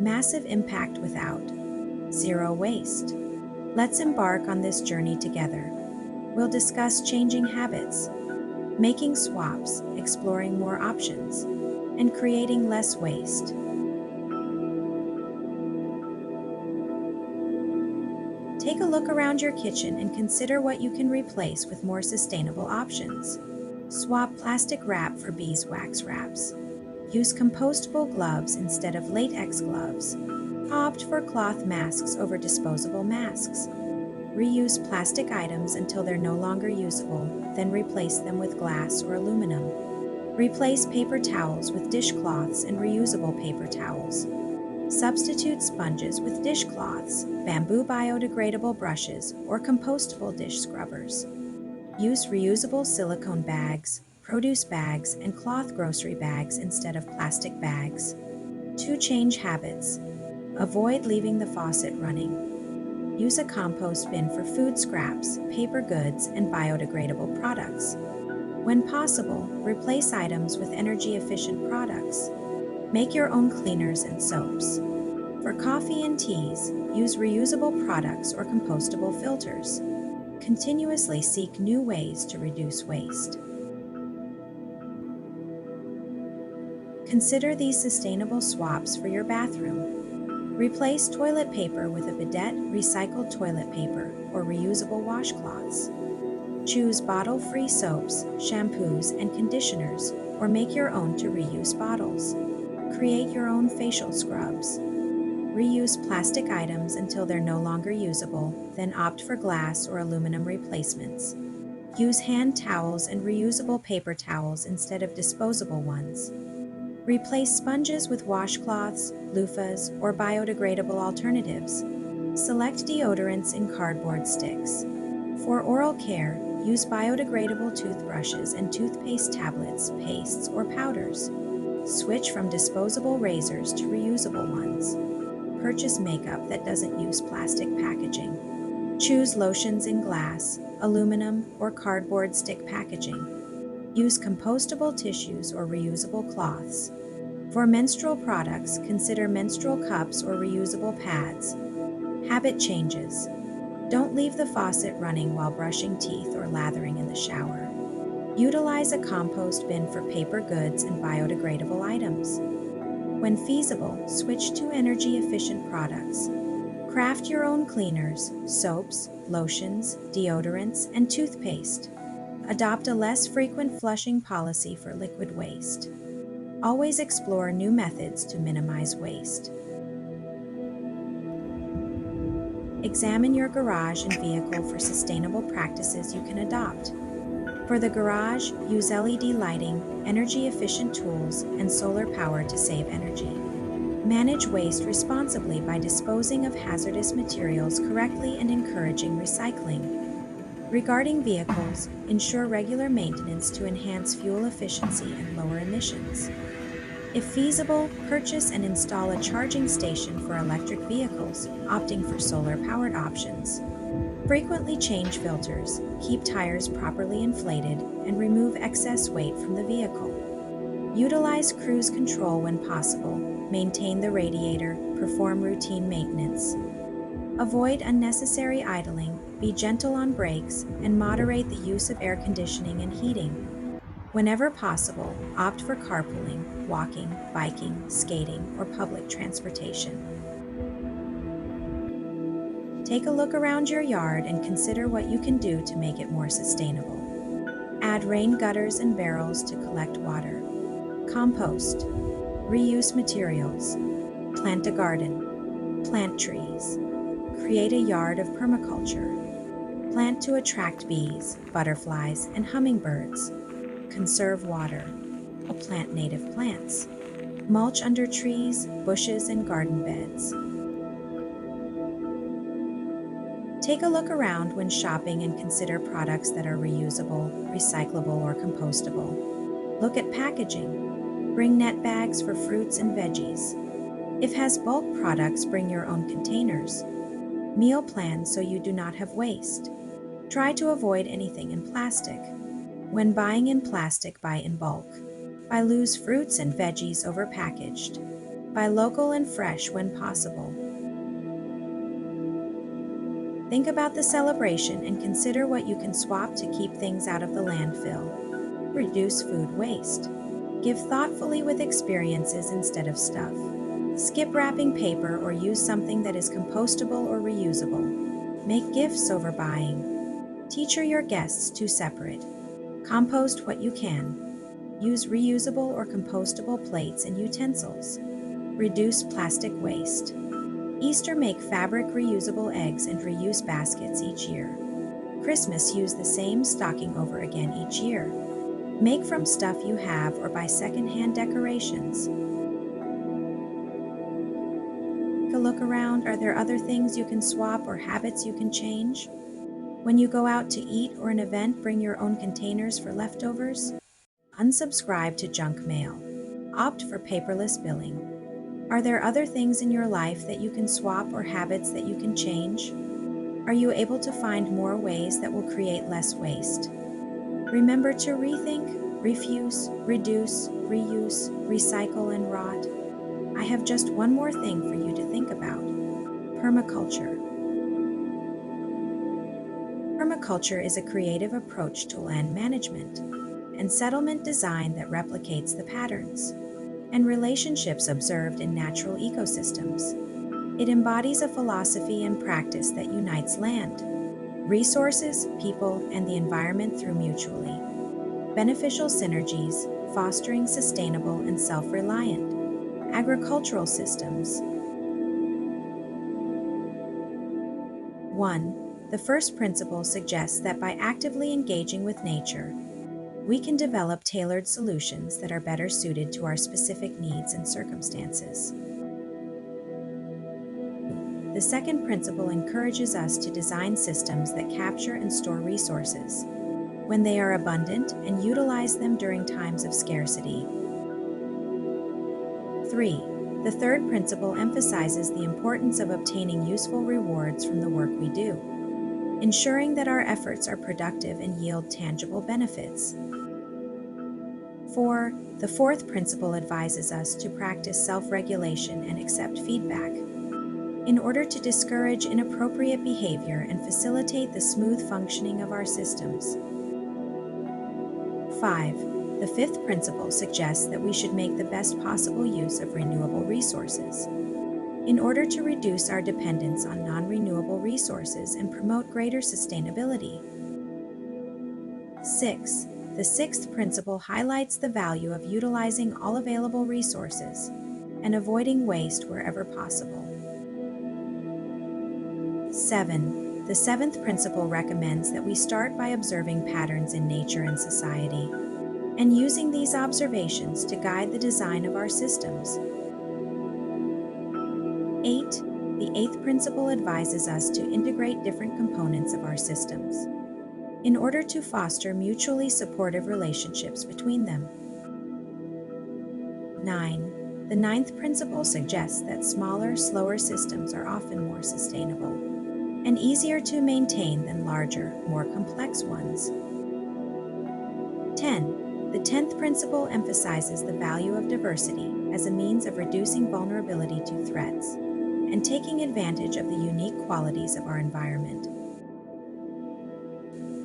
Massive impact without zero waste. Let's embark on this journey together. We'll discuss changing habits, making swaps, exploring more options, and creating less waste. Take a look around your kitchen and consider what you can replace with more sustainable options. Swap plastic wrap for beeswax wraps. Use compostable gloves instead of latex gloves. Opt for cloth masks over disposable masks. Reuse plastic items until they're no longer usable, then replace them with glass or aluminum. Replace paper towels with dishcloths and reusable paper towels. Substitute sponges with dishcloths, bamboo biodegradable brushes, or compostable dish scrubbers. Use reusable silicone bags, produce bags, and cloth grocery bags instead of plastic bags. To change habits, avoid leaving the faucet running. Use a compost bin for food scraps, paper goods, and biodegradable products. When possible, replace items with energy-efficient products. Make your own cleaners and soaps. For coffee and teas, use reusable products or compostable filters. Continuously seek new ways to reduce waste. Consider these sustainable swaps for your bathroom. Replace toilet paper with a bidet, recycled toilet paper, or reusable washcloths. Choose bottle-free soaps, shampoos, and conditioners, or make your own to reuse bottles. Create your own facial scrubs. Reuse plastic items until they're no longer usable, then opt for glass or aluminum replacements. Use hand towels and reusable paper towels instead of disposable ones. Replace sponges with washcloths, loofahs, or biodegradable alternatives. Select deodorants in cardboard sticks. For oral care, use biodegradable toothbrushes and toothpaste tablets, pastes, or powders. Switch from disposable razors to reusable ones. Purchase makeup that doesn't use plastic packaging. Choose lotions in glass, aluminum, or cardboard stick packaging. Use compostable tissues or reusable cloths. For menstrual products, consider menstrual cups or reusable pads. Habit changes. Don't leave the faucet running while brushing teeth or lathering in the shower. Utilize a compost bin for paper goods and biodegradable items. When feasible, switch to energy-efficient products. Craft your own cleaners, soaps, lotions, deodorants, and toothpaste. Adopt a less frequent flushing policy for liquid waste. Always explore new methods to minimize waste. Examine your garage and vehicle for sustainable practices you can adopt. For the garage, use LED lighting, energy-efficient tools, and solar power to save energy. Manage waste responsibly by disposing of hazardous materials correctly and encouraging recycling. Regarding vehicles, ensure regular maintenance to enhance fuel efficiency and lower emissions. If feasible, purchase and install a charging station for electric vehicles, opting for solar-powered options. Frequently change filters, keep tires properly inflated, and remove excess weight from the vehicle. Utilize cruise control when possible, maintain the radiator, perform routine maintenance. Avoid unnecessary idling, be gentle on brakes, and moderate the use of air conditioning and heating. Whenever possible, opt for carpooling, walking, biking, skating, or public transportation. Take a look around your yard and consider what you can do to make it more sustainable. Add rain gutters and barrels to collect water. Compost. Reuse materials. Plant a garden. Plant trees. Create a yard of permaculture. Plant to attract bees, butterflies, and hummingbirds. Conserve water. Plant native plants. Mulch under trees, bushes, and garden beds. Take a look around when shopping and consider products that are reusable, recyclable, or compostable. Look at packaging. Bring net bags for fruits and veggies. If has bulk products, bring your own containers. Meal plan so you do not have waste. Try to avoid anything in plastic. When buying in plastic, buy in bulk. Buy loose fruits and veggies over packaged. Buy local and fresh when possible. Think about the celebration and consider what you can swap to keep things out of the landfill. Reduce food waste. Give thoughtfully with experiences instead of stuff. Skip wrapping paper or use something that is compostable or reusable. Make gifts over buying. Teach your guests to separate. Compost what you can. Use reusable or compostable plates and utensils. Reduce plastic waste. Easter, make fabric reusable eggs and reuse baskets each year. Christmas, use the same stocking over again each year. Make from stuff you have or buy secondhand decorations. Take a look around. Are there other things you can swap or habits you can change? When you go out to eat or an event, bring your own containers for leftovers. Unsubscribe to junk mail. Opt for paperless billing. Are there other things in your life that you can swap or habits that you can change? Are you able to find more ways that will create less waste? Remember to rethink, refuse, reduce, reuse, recycle, and rot. I have just one more thing for you to think about: permaculture. Permaculture is a creative approach to land management and settlement design that replicates the patterns and relationships observed in natural ecosystems. It embodies a philosophy and practice that unites land, resources, people, and the environment through mutually beneficial synergies, fostering sustainable and self-reliant agricultural systems. 1. The first principle suggests that by actively engaging with nature, we can develop tailored solutions that are better suited to our specific needs and circumstances. The second principle encourages us to design systems that capture and store resources when they are abundant and utilize them during times of scarcity. 3. The third principle emphasizes the importance of obtaining useful rewards from the work we do, ensuring that our efforts are productive and yield tangible benefits. 4. The fourth principle advises us to practice self-regulation and accept feedback in order to discourage inappropriate behavior and facilitate the smooth functioning of our systems. 5. The fifth principle suggests that we should make the best possible use of renewable resources in order to reduce our dependence on non-renewable resources and promote greater sustainability. 6. The sixth principle highlights the value of utilizing all available resources and avoiding waste wherever possible. 7. The seventh principle recommends that we start by observing patterns in nature and society, and using these observations to guide the design of our systems. 8. The eighth principle advises us to integrate different components of our systems in order to foster mutually supportive relationships between them. 9. The ninth principle suggests that smaller, slower systems are often more sustainable and easier to maintain than larger, more complex ones. 10. The 10th principle emphasizes the value of diversity as a means of reducing vulnerability to threats and taking advantage of the unique qualities of our environment.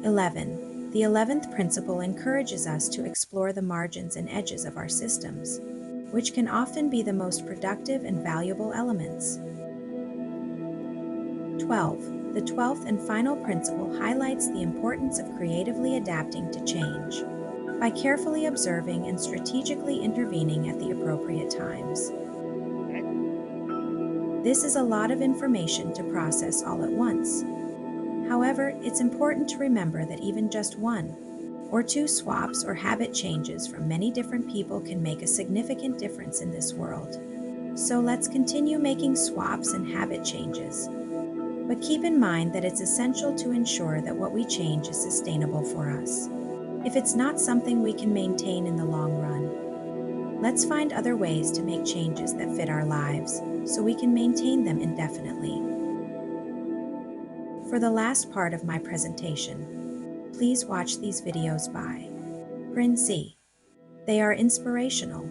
11. The 11th principle encourages us to explore the margins and edges of our systems, which can often be the most productive and valuable elements. 12. The 12th and final principle highlights the importance of creatively adapting to change by carefully observing and strategically intervening at the appropriate times. This is a lot of information to process all at once. However, it's important to remember that even just one or two swaps or habit changes from many different people can make a significant difference in this world. So let's continue making swaps and habit changes. But keep in mind that it's essential to ensure that what we change is sustainable for us. If it's not something we can maintain in the long run, let's find other ways to make changes that fit our lives so we can maintain them indefinitely. For the last part of my presentation, please watch these videos by Prince C. They are inspirational